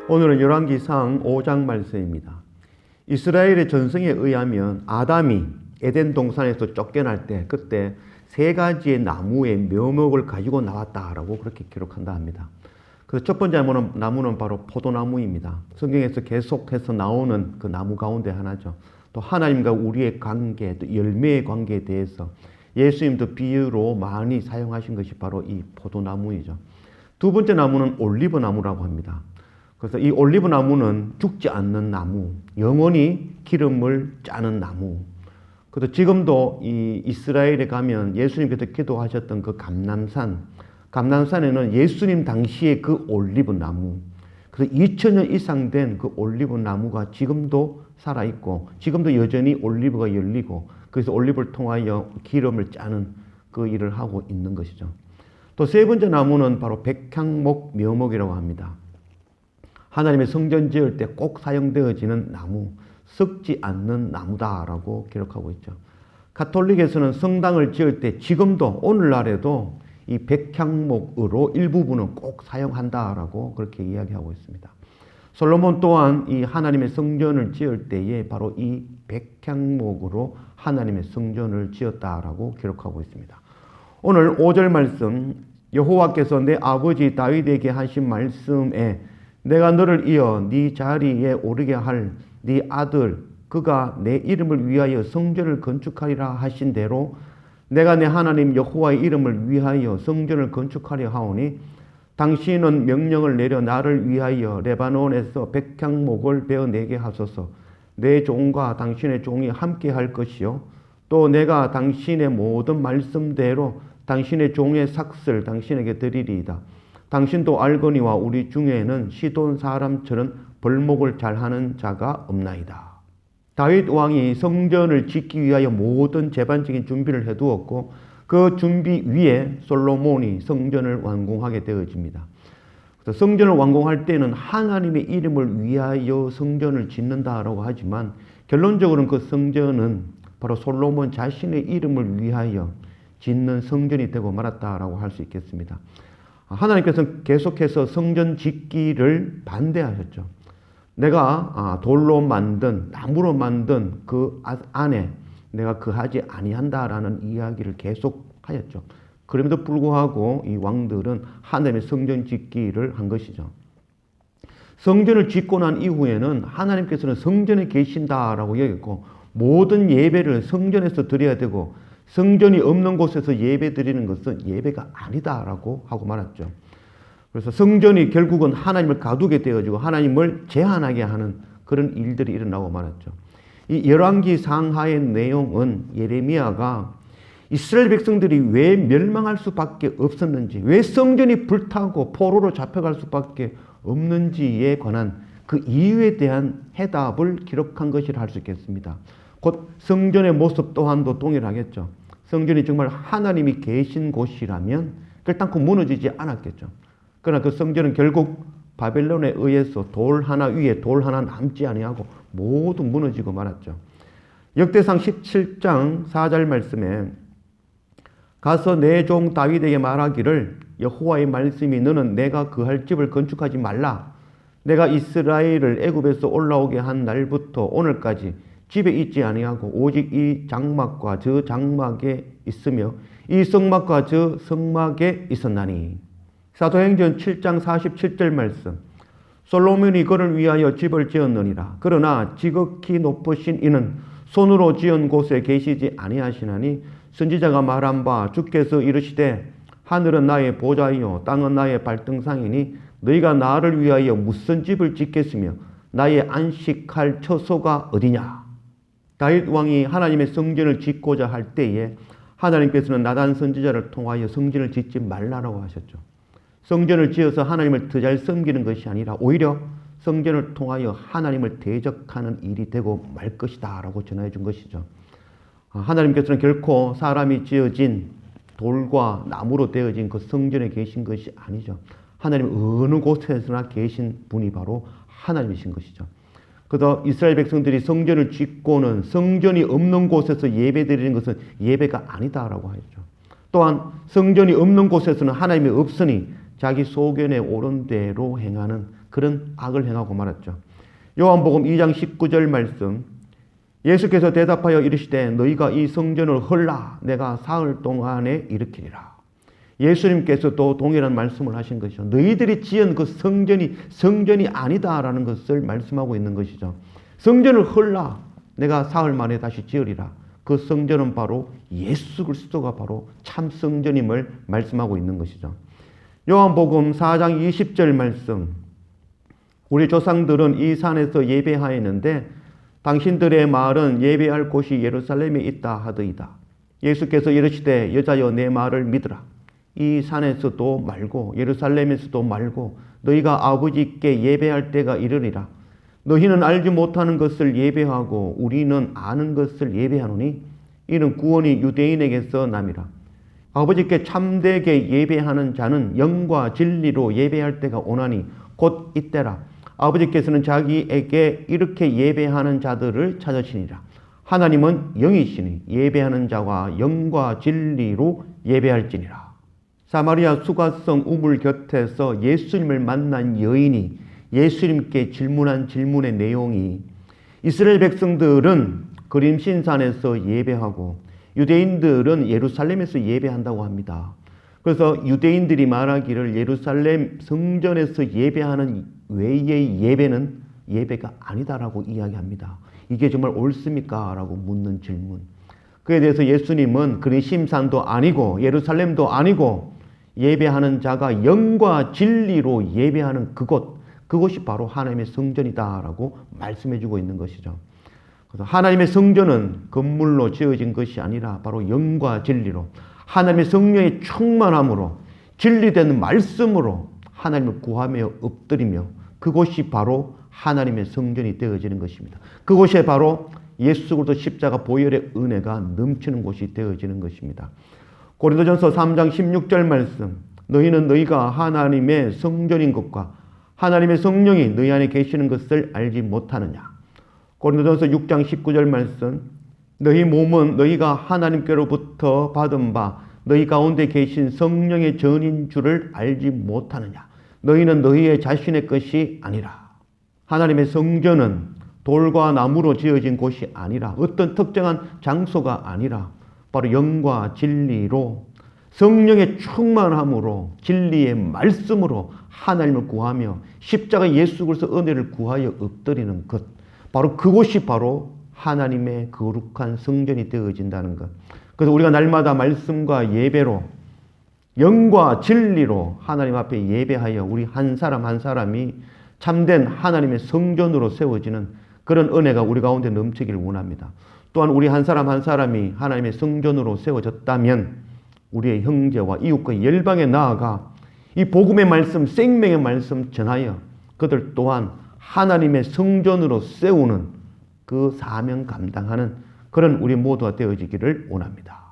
오늘은 열왕기상 5장 말씀입니다. 이스라엘의 전승에 의하면 아담이 에덴 동산에서 쫓겨날 때 그때 세 가지의 나무의 묘목을 가지고 나왔다라고 그렇게 기록한다 합니다. 그래서 첫 번째 나무는 바로 포도나무입니다. 성경에서 계속해서 나오는 그 나무 가운데 하나죠. 또 하나님과 우리의 관계, 또 열매의 관계에 대해서 예수님도 비유로 많이 사용하신 것이 바로 이 포도나무이죠. 두 번째 나무는 올리브 나무라고 합니다. 그래서 이 올리브 나무는 죽지 않는 나무, 영원히 기름을 짜는 나무. 그래서 지금도 이 이스라엘에 가면 예수님께서 기도하셨던 그 감람산에는 예수님 당시의 그 올리브 나무, 그래서 2000년 이상 된 그 올리브 나무가 지금도 살아있고, 지금도 여전히 올리브가 열리고, 그래서 올리브를 통하여 기름을 짜는 그 일을 하고 있는 것이죠. 또 세 번째 나무는 바로 백향목 묘목이라고 합니다. 하나님의 성전 지을 때 꼭 사용되어지는 나무, 썩지 않는 나무다라고 기록하고 있죠. 가톨릭에서는 성당을 지을 때 지금도 오늘날에도 이 백향목으로 일부분은 꼭 사용한다라고 그렇게 이야기하고 있습니다. 솔로몬 또한 이 하나님의 성전을 지을 때에 바로 이 백향목으로 하나님의 성전을 지었다라고 기록하고 있습니다. 오늘 5절 말씀, 여호와께서 내 아버지 다윗에게 하신 말씀에 내가 너를 이어 네 자리에 오르게 할 네 아들 그가 내 이름을 위하여 성전을 건축하리라 하신 대로 내가 내 하나님 여호와의 이름을 위하여 성전을 건축하려 하오니 당신은 명령을 내려 나를 위하여 레바논에서 백향목을 베어내게 하소서. 내 종과 당신의 종이 함께 할 것이요 또 내가 당신의 모든 말씀대로 당신의 종의 삭슬 당신에게 드리리이다. 당신도 알거니와 우리 중에는 시돈 사람처럼 벌목을 잘하는 자가 없나이다. 다윗 왕이 성전을 짓기 위하여 모든 제반적인 준비를 해두었고 그 준비 위에 솔로몬이 성전을 완공하게 되어집니다. 그래서 성전을 완공할 때는 하나님의 이름을 위하여 성전을 짓는다라고 하지만 결론적으로는 그 성전은 바로 솔로몬 자신의 이름을 위하여 짓는 성전이 되고 말았다라고 할 수 있겠습니다. 하나님께서는 계속해서 성전 짓기를 반대하셨죠. 내가 돌로 만든, 나무로 만든 그 안에 내가 거하지 아니한다라는 이야기를 계속하였죠. 그럼에도 불구하고 이 왕들은 하나님의 성전 짓기를 한 것이죠. 성전을 짓고 난 이후에는 하나님께서는 성전에 계신다라고 여겼고 모든 예배를 성전에서 드려야 되고 성전이 없는 곳에서 예배 드리는 것은 예배가 아니다라고 하고 말았죠. 그래서 성전이 결국은 하나님을 가두게 되어지고 하나님을 제한하게 하는 그런 일들이 일어나고 말았죠. 이 열왕기 상하의 내용은 예레미야가 이스라엘 백성들이 왜 멸망할 수밖에 없었는지, 왜 성전이 불타고 포로로 잡혀갈 수밖에 없는지에 관한 그 이유에 대한 해답을 기록한 것이라 할 수 있겠습니다. 곧 성전의 모습 또한도 동일하겠죠. 성전이 정말 하나님이 계신 곳이라면 결단코 무너지지 않았겠죠. 그러나 그 성전은 결국 바벨론에 의해서 돌 하나 위에 돌 하나 남지 아니하고 모두 무너지고 말았죠. 역대상 17장 4절 말씀에 가서 내 종 다윗에게 말하기를 여호와의 말씀이 너는 내가 거할 집을 건축하지 말라. 내가 이스라엘을 애굽에서 올라오게 한 날부터 오늘까지 집에 있지 아니하고 오직 이 장막과 저 장막에 있으며 이 성막과 저 성막에 있었나니. 사도행전 7장 47절 말씀. 솔로몬이 그를 위하여 집을 지었느니라. 그러나 지극히 높으신 이는 손으로 지은 곳에 계시지 아니하시나니 선지자가 말한 바 주께서 이르시되 하늘은 나의 보좌이요 땅은 나의 발등상이니 너희가 나를 위하여 무슨 집을 짓겠으며 나의 안식할 처소가 어디냐. 다윗 왕이 하나님의 성전을 짓고자 할 때에 하나님께서는 나단 선지자를 통하여 성전을 짓지 말라라고 하셨죠. 성전을 지어서 하나님을 더 잘 섬기는 것이 아니라 오히려 성전을 통하여 하나님을 대적하는 일이 되고 말 것이다 라고 전해 준 것이죠. 하나님께서는 결코 사람이 지어진 돌과 나무로 되어진 그 성전에 계신 것이 아니죠. 하나님 어느 곳에서나 계신 분이 바로 하나님이신 것이죠. 그래서 이스라엘 백성들이 성전을 짓고는 성전이 없는 곳에서 예배드리는 것은 예배가 아니다라고 하죠. 또한 성전이 없는 곳에서는 하나님이 없으니 자기 소견에 옳은 대로 행하는 그런 악을 행하고 말았죠. 요한복음 2장 19절 말씀, 예수께서 대답하여 이르시되 너희가 이 성전을 헐라 내가 사흘 동안에 일으키리라. 예수님께서 또 동일한 말씀을 하신 것이죠. 너희들이 지은 그 성전이 아니다라는 것을 말씀하고 있는 것이죠. 성전을 헐라 내가 사흘 만에 다시 지으리라. 그 성전은 바로 예수 그리스도가 바로 참 성전임을 말씀하고 있는 것이죠. 요한복음 4장 20절 말씀, 우리 조상들은 이 산에서 예배하였는데 당신들의 말은 예배할 곳이 예루살렘에 있다 하더이다. 예수께서 이르시되 여자여 내 말을 믿으라. 이 산에서도 말고 예루살렘에서도 말고 너희가 아버지께 예배할 때가 이르리라. 너희는 알지 못하는 것을 예배하고 우리는 아는 것을 예배하노니 이는 구원이 유대인에게서 남이라. 아버지께 참되게 예배하는 자는 영과 진리로 예배할 때가 오나니 곧 이때라. 아버지께서는 자기에게 이렇게 예배하는 자들을 찾으시니라. 하나님은 영이시니 예배하는 자와 영과 진리로 예배할지니라. 사마리아 수가성 우물 곁에서 예수님을 만난 여인이 예수님께 질문한 질문의 내용이 이스라엘 백성들은 그림신산에서 예배하고 유대인들은 예루살렘에서 예배한다고 합니다. 그래서 유대인들이 말하기를 예루살렘 성전에서 예배하는 외의 예배는 예배가 아니다라고 이야기합니다. 이게 정말 옳습니까? 라고 묻는 질문. 그에 대해서 예수님은 그리심산도 아니고 예루살렘도 아니고 예배하는 자가 영과 진리로 예배하는 그곳이 바로 하나님의 성전이다라고 말씀해 주고 있는 것이죠. 그래서 하나님의 성전은 건물로 지어진 것이 아니라 바로 영과 진리로 하나님의 성령의 충만함으로 진리된 말씀으로 하나님을 구하며 엎드리며 그곳이 바로 하나님의 성전이 되어지는 것입니다. 그곳이 바로 예수 그리스도 십자가 보혈의 은혜가 넘치는 곳이 되어지는 것입니다. 고린도전서 3장 16절 말씀, 너희는 너희가 하나님의 성전인 것과 하나님의 성령이 너희 안에 계시는 것을 알지 못하느냐. 고린도전서 6장 19절 말씀, 너희 몸은 너희가 하나님께로부터 받은 바 너희 가운데 계신 성령의 전인 줄을 알지 못하느냐. 너희는 너희의 자신의 것이 아니라. 하나님의 성전은 돌과 나무로 지어진 곳이 아니라 어떤 특정한 장소가 아니라 바로 영과 진리로 성령의 충만함으로 진리의 말씀으로 하나님을 구하며 십자가 예수 그리스도 은혜를 구하여 엎드리는 것, 바로 그곳이 바로 하나님의 거룩한 성전이 되어진다는 것. 그래서 우리가 날마다 말씀과 예배로 영과 진리로 하나님 앞에 예배하여 우리 한 사람 한 사람이 참된 하나님의 성전으로 세워지는 그런 은혜가 우리 가운데 넘치기를 원합니다. 또한 우리 한 사람 한 사람이 하나님의 성전으로 세워졌다면 우리의 형제와 이웃과 열방에 나아가 이 복음의 말씀, 생명의 말씀 전하여 그들 또한 하나님의 성전으로 세우는 그 사명 감당하는 그런 우리 모두가 되어지기를 원합니다.